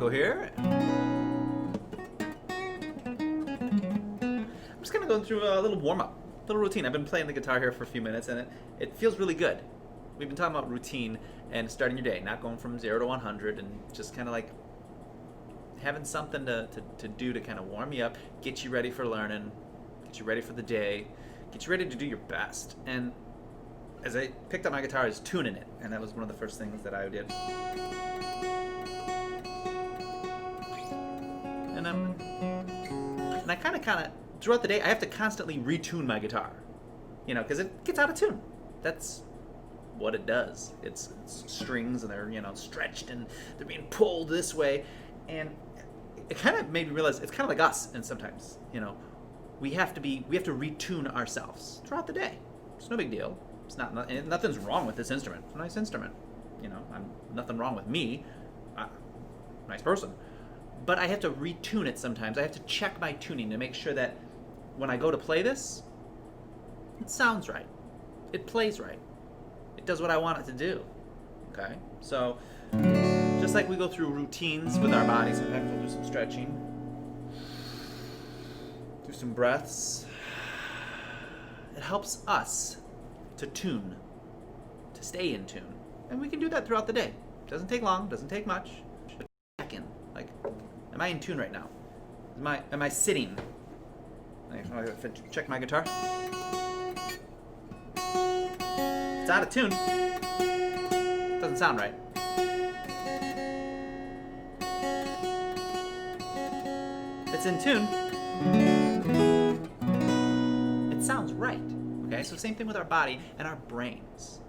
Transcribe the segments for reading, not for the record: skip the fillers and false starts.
Domanico here. I'm just kind of going through a little warm-up, little routine. I've been playing the guitar here for a few minutes, and it feels really good. We've been talking about routine and starting your day, not going from 0 to 100, and just kind of like having something to do to kind of warm you up, get you ready for learning, get you ready for the day, get you ready to do your best. And as I picked up my guitar, I was tuning it, and that was one of the first things that I did. And I kind of throughout the day, I have to constantly retune my guitar, because it gets out of tune. That's what it does. It's strings, and they're stretched, and they're being pulled this way, and it kind of made me realize it's kind of like us. And sometimes, we have to retune ourselves throughout the day. It's no big deal. It's nothing's wrong with this instrument. It's a nice instrument. Nothing wrong with me. Nice person. But I have to retune it sometimes. I have to check my tuning to make sure that when I go to play this, it sounds right. It plays right. It does what I want it to do. Okay? So, just like we go through routines with our body, sometimes we'll do some stretching, do some breaths. It helps us to tune, to stay in tune. And we can do that throughout the day. Doesn't take long, doesn't take much. But check in. Like, am I in tune right now? Am I sitting? Check my guitar. It's out of tune. Doesn't sound right. It's in tune. It sounds right. Okay, so same thing with our body and our brains.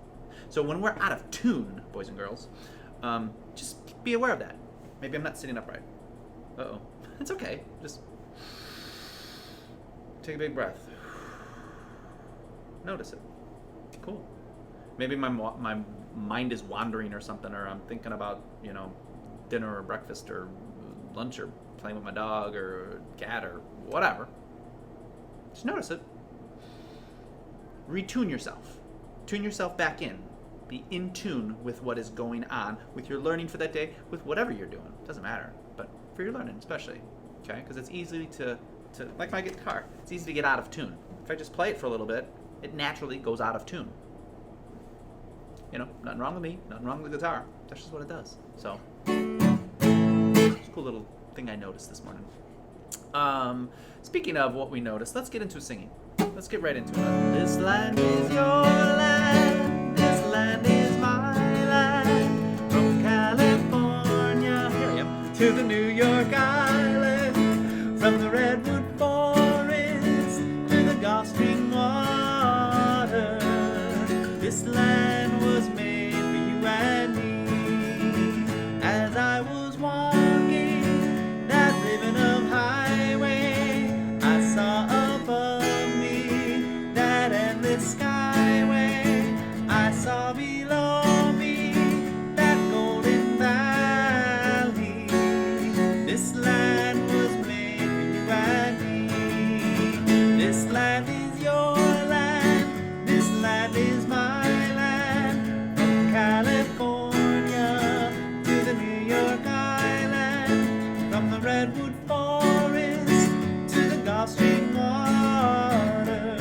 So when we're out of tune, boys and girls, just be aware of that. Maybe I'm not sitting upright. Uh-oh. It's okay. Just take a big breath. Notice it. Cool. Maybe my mind is wandering or something, or I'm thinking about, dinner or breakfast or lunch or playing with my dog or cat or whatever. Just notice it. Retune yourself. Tune yourself back in. Be in tune with what is going on, with your learning for that day, with whatever you're doing. Doesn't matter, but for your learning especially. Okay? Because it's easy to like my guitar, it's easy to get out of tune. If I just play it for a little bit, it naturally goes out of tune. Nothing wrong with me, nothing wrong with the guitar. That's just what it does. So, it's a cool little thing I noticed this morning. Speaking of what we noticed, let's get into singing. Let's get right into it. This land is your land. This land is my land. From California, here I am, to the New York Island. From the redwood forest to the Gulf Stream water. This land was made for you and me. As I was walking that ribbon of highway, I saw above me that endless skyway. I saw below me that golden valley. This land was made for you and me. This land is your land. This land is my land. From California to the New York Island. From the redwood forest to the Gulf Stream water.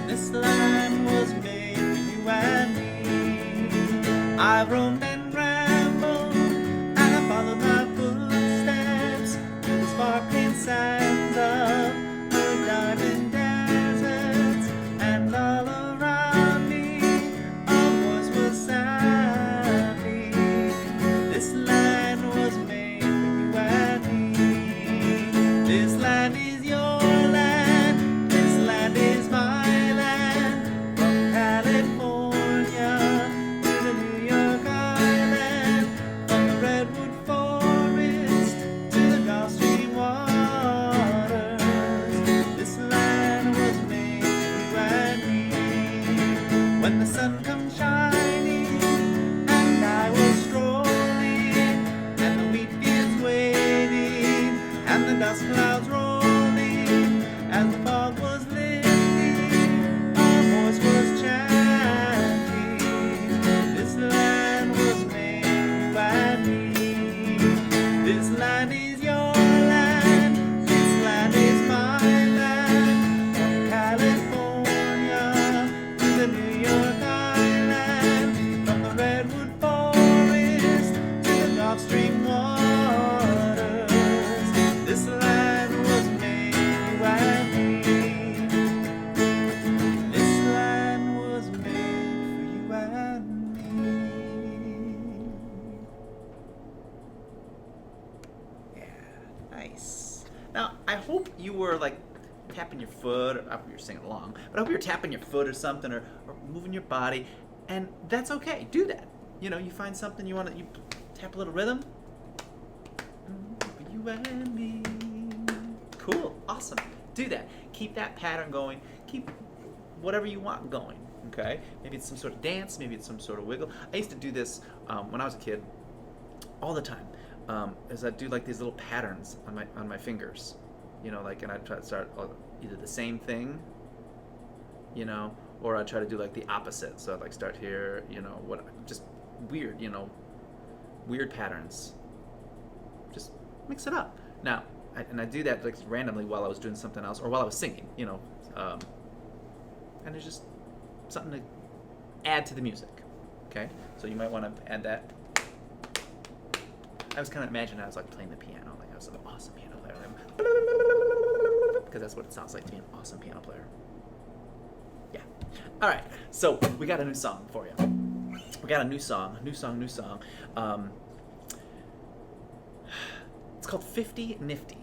This land was made for you and me. I've roamed and rambled, and I followed my footsteps through the sparkling sands of the diamond deserts, and all around me a voice was sounding. This land was made for you and me. This land is your land. This land is my land. From California to the New York Island. From the redwood forest to the Gulf Stream waters. This land was made for you and me. When the sun comes shining and I was strolling, and the wheat fields waiting, and the dust clouds rolling, as the fog was lifting, a voice was chanting. This land was made for you and me. This Now, I hope you were like tapping your foot, or I hope you're singing along, but I hope you're tapping your foot or something, or moving your body, and that's okay. Do that. You know, you find something you want to, you tap a little rhythm. You and me. Cool, awesome. Do that. Keep that pattern going. Keep whatever you want going. Okay? Maybe it's some sort of dance. Maybe it's some sort of wiggle. I used to do this when I was a kid, all the time. Is I'd do like these little patterns on my fingers. You know, like, and I'd try to start either the same thing, you know, or I'd try to do like the opposite. So I'd like start here, you know, just weird, you know, weird patterns. Just mix it up. Now, I do that like randomly while I was doing something else, or while I was singing, you know, and it's just something to add to the music. Okay, so you might want to add that. I was kind of imagining I was like playing the piano, like I was an awesome piano player, because that's what it sounds like to be an awesome piano player. Yeah. All right. So we got a new song for you. We got a new song. It's called 50 Nifty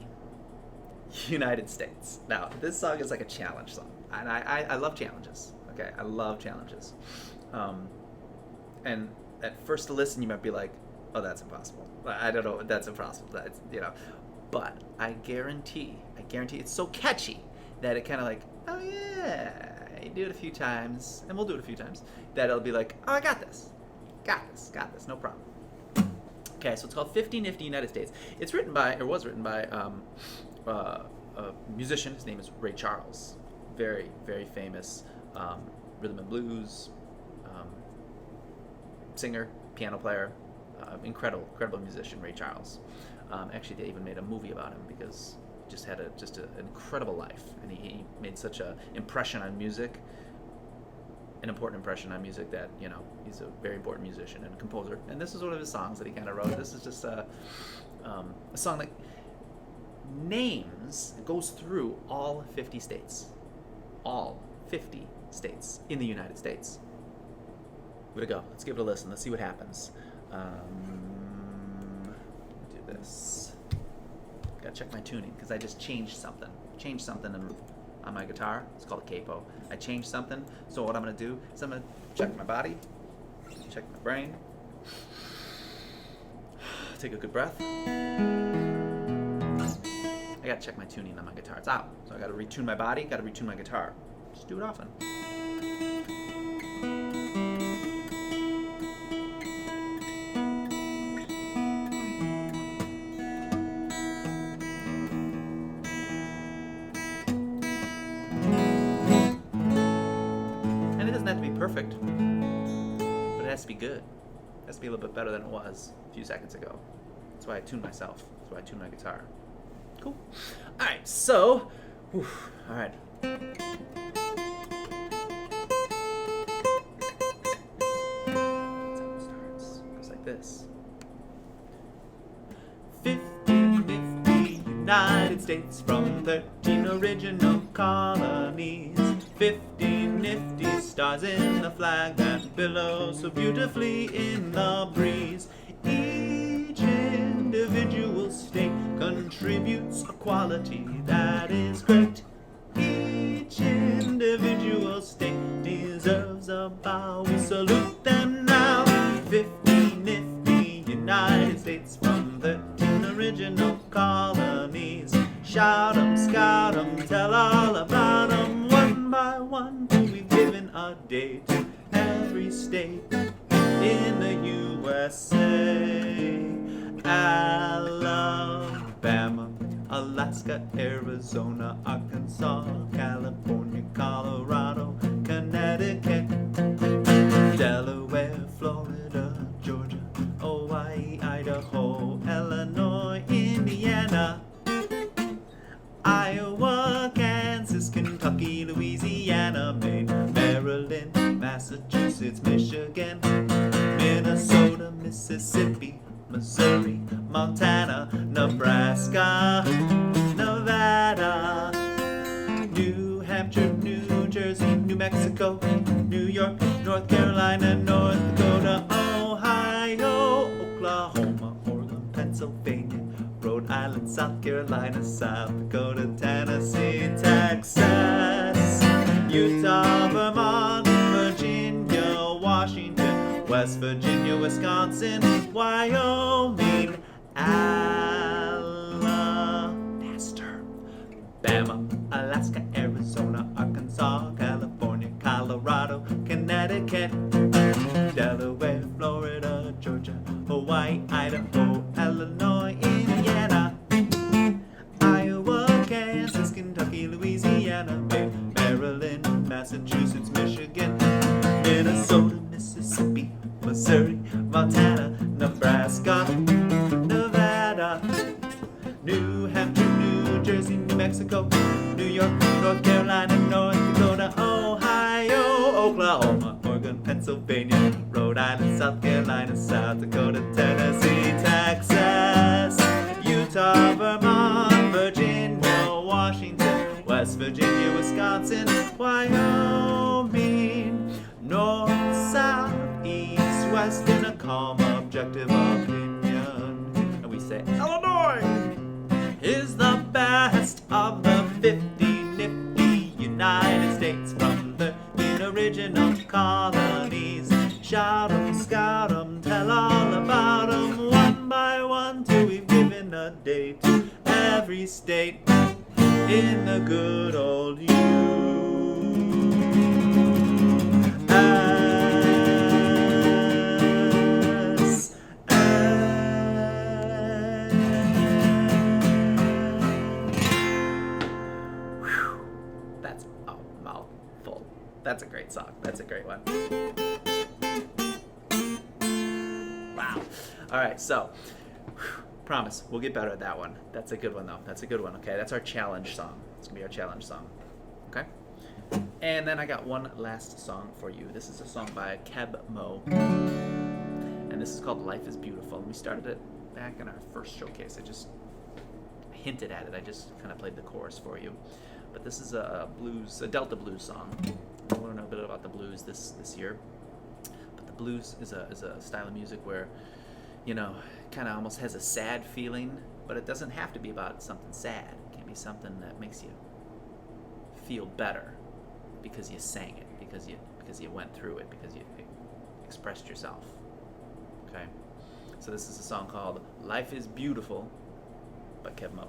United States. Now, this song is like a challenge song, and I love challenges. Okay, I love challenges. And at first listen, you might be like, "Oh, that's impossible. I don't know. That's impossible." That's, you know, but I guarantee it's so catchy that it kind of like, oh yeah, you do it a few times, and we'll do it a few times, that it'll be like, oh, I got this, no problem. Okay, so it's called 50 Nifty United States. It's written by, or was written by, a musician. His name is Ray Charles. Very, very famous rhythm and blues singer, piano player, incredible musician, Ray Charles. Actually, they even made a movie about him because he just had an incredible life, and he made such an impression on music. An important impression on music that, you know, he's a very important musician and composer. And this is one of his songs that he kind of wrote. This is just a song that goes through all 50 states. All 50 states in the United States. Here we go. Let's give it a listen. Let's see what happens. Do this. Gotta check my tuning because I just changed something. On my guitar. It's called a capo. I changed something. So what I'm going to do is I'm going to check my body, check my brain, take a good breath. I got to check my tuning on my guitar. It's out. So I got to retune my body, got to retune my guitar. Just do it often. Perfect, but it has to be good. It has to be a little bit better than it was a few seconds ago. That's why I tune myself. That's why I tune my guitar. Cool. All right, so, all right. That's how it starts. It goes like this. 50 nifty United States from 13 original colonies. 50 nifty stars in the flag that billows so beautifully in the breeze. Each individual state contributes a quality that is great. Each individual state deserves a bow. We salute them now. 50 nifty United States from 13 original colonies. Shout 'em, scout 'em, tell all about 'em. One by one, we've given a day to every state in the USA. Alabama, Alaska, Arizona, Arkansas, California, Colorado, Connecticut, Delaware, Florida, Georgia, Hawaii, Idaho, Illinois, Indiana, Iowa, Kansas, Kentucky, Louisiana, Maine, Maryland, Massachusetts, Michigan, Minnesota, Mississippi, Missouri, Montana, Nebraska, Nevada, New Hampshire, New Jersey, New Mexico, New York, North Carolina, North Dakota, Ohio, Oklahoma, Oregon, Pennsylvania, Rhode Island, South Carolina, Carolina, South Dakota, Tennessee, Texas, Utah, Vermont, Virginia, Washington, West Virginia, Wisconsin, Wyoming, Alabama, Alaska, Arizona, Arkansas, California, Colorado, Connecticut, Delaware, Florida, Georgia, Hawaii, Idaho, Illinois, Indiana, Iowa, Kansas, Kentucky, Louisiana, Maryland, Massachusetts, Michigan, Minnesota, Mississippi, Missouri, Montana, Nebraska, Nevada, New Hampshire, New Jersey, New Mexico, New York, North Carolina, North Dakota, Ohio, Oklahoma, Oregon, Pennsylvania, Rhode Island, South Carolina, South Dakota, Tennessee, Texas, Utah, Vermont, Virginia, Washington, West Virginia, Wisconsin, Wyoming, North, South, East, West, in a calm, objective opinion. And we say, Illinois is the best of the 50 nifty United States from the original colonies. Shout 'em, scout 'em, tell all about 'em, one by one, till we've given a day to every state in the good old That's a mouthful. That's a great song. That's a great one. Wow. All right, so promise we'll get better at that one. That's a good one though. That's a good one. Okay, that's our challenge song. It's gonna be our challenge song. Okay. And then I got one last song for you. This is a song by Keb Mo, and this is called "Life Is Beautiful." And we started it back in our first showcase. I just hinted at it. I just kind of played the chorus for you. But this is a Delta blues song. I learned a bit about the blues this year. But the blues is a style of music where, you know, kind of almost has a sad feeling, but it doesn't have to be about something sad. It can be something that makes you feel better because you sang it, because you went through it, because you expressed yourself. Okay? So this is a song called "Life Is Beautiful" by Keb Mo.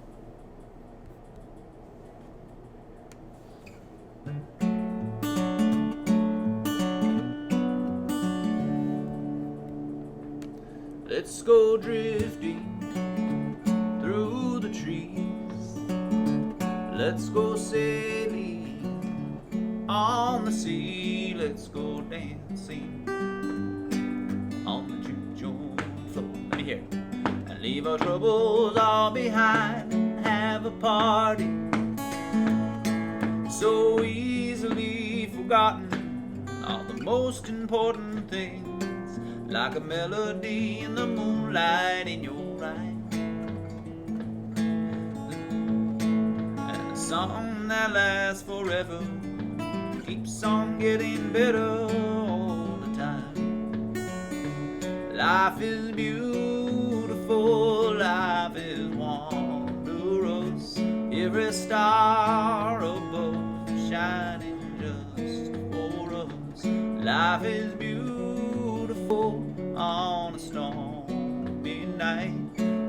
Let's go drifting through the trees. Let's go sailing on the sea. Let's go dancing on the juke joint floor. Let me hear it. And leave our troubles all behind and have a party so easily forgotten. All the most important things, like a melody in the moonlight in your eyes, and a song that lasts forever, keeps on getting better all the time. Life is beautiful, life is wondrous, every star above shining just for us. Life is beautiful on a stormy night,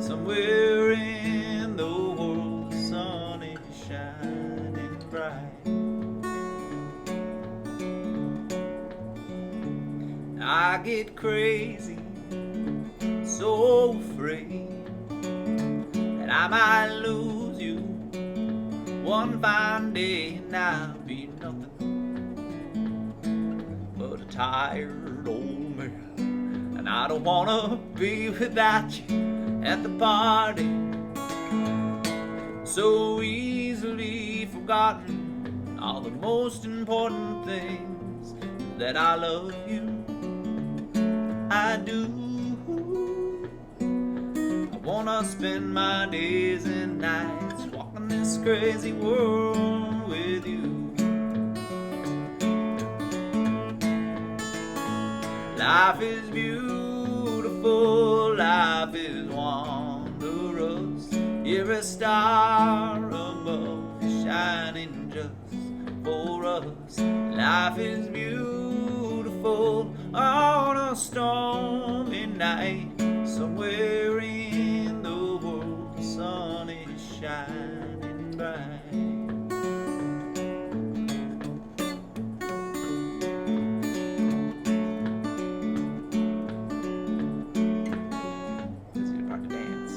somewhere in the world the sun is shining bright. I get crazy, so afraid that I might lose you one fine day, and I'll be nothing but a tired old man. And I don't wanna be without you at the party, so easily forgotten. All the most important things, that I love you, I do. I wanna spend my days and nights walking this crazy world with you. Life is beautiful, life is wondrous, You're a star above, shining just for us. Life is beautiful on a stormy night. Somewhere in the world, the sun is shining bright. This is your part to dance.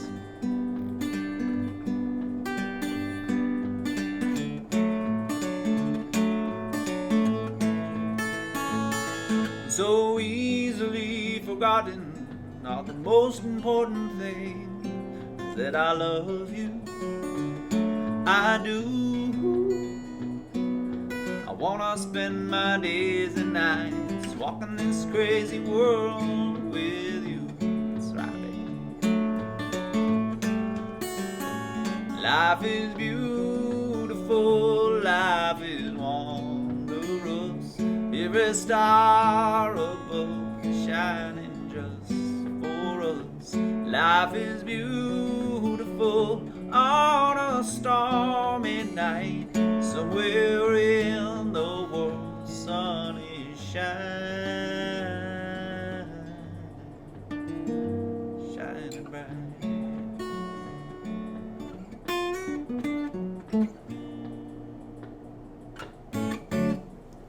So easily forgotten, not the most important thing is that I love you. I do. I wanna spend my days and nights walking this crazy world with you. That's right, baby. Life is beautiful, life is wondrous. Every star above shining just for us. Life is beautiful on a stormy night. Somewhere in the world, the sun is shining bright.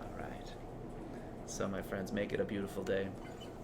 All right. So, my friends, make it a beautiful day.